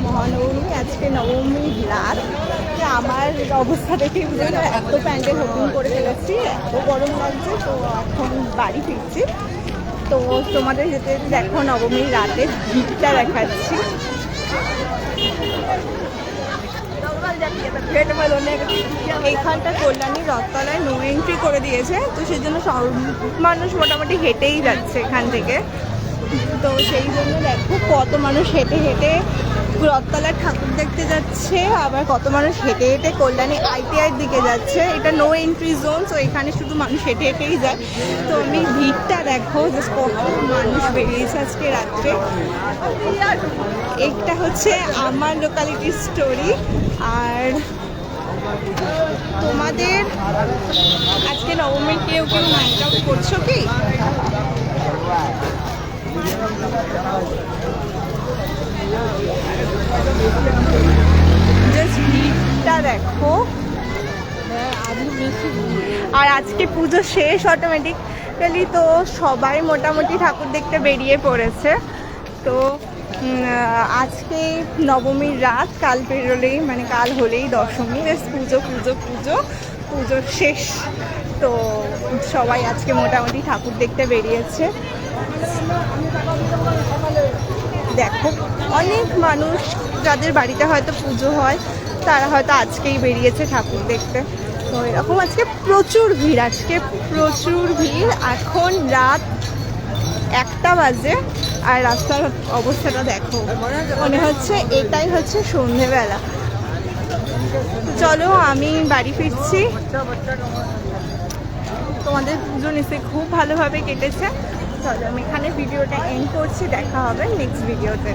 মহানবমী, আজকে নবমীর রাত। আমার অবস্থা দেখেই বুঝে এত প্যান্ডেল ওপেন করে ফেলেছি, এত গরম লাগছে। তো এখন বাড়ি ফিরছি। তো তোমাদের যেতে দেখো নবমীর রাতে ভিড়টা দেখাচ্ছি। এইখানটা কল্যাণী রথতলায় নো এন্ট্রি করে দিয়েছে, তো সেই জন্য সব মানুষ মোটামুটি হেঁটেই যাচ্ছে এখান থেকে। তো সেই জন্য দেখো কত মানুষ হেঁটে হেঁটে রথতলার ঠাকুর দেখতে যাচ্ছে, আবার কত মানুষ হেঁটে হেঁটে কল্যাণী আইটিআইয়ের দিকে যাচ্ছে। এটা নো এন্ট্রি জোন, তো এখানে শুধু মানুষ হেঁটে হেঁটেই যায়। তো আমি ভিড়টা দেখো যে কত মানুষ বেরিয়েছে আজকে রাত্রে। একটা হচ্ছে আমার লোকালিটির স্টোরি। আর তোমাদের আজকে নবমী কেউ নাইট আউট করছো কি? জাস্ট ভিড়টা দেখো। আর আজকে পুজো শেষ অটোমেটিক্যালি, তো সবাই মোটামুটি ঠাকুর দেখতে বেরিয়ে পড়েছে। তো আজকে নবমীর রাত, কাল পেরোলেই মানে কাল হলেই দশমী, পুজো পুজো পুজো পুজো শেষ। তো সবাই আজকে মোটামুটি ঠাকুর দেখতে বেরিয়েছে। দেখো অনেক মানুষ যাদের বাড়িতে হয়তো পুজো হয় তারা হয়তো আজকেই বেরিয়েছে ঠাকুর দেখতে। তো এরকম আজকে প্রচুর ভিড়, আজকে প্রচুর ভিড়। এখন রাত 1টা বাজে আর রাস্তার অবস্থাটা দেখো, মনে হচ্ছে এটাই হচ্ছে সন্ধেবেলা। চলো আমি বাড়ি ফিরছি। তোমাদের পুজো নিশ্চয়ই খুব ভালোভাবে কেটেছে। চলো আমি এখানে ভিডিওটা এন্ড করছি, দেখা হবে নেক্সট ভিডিওতে।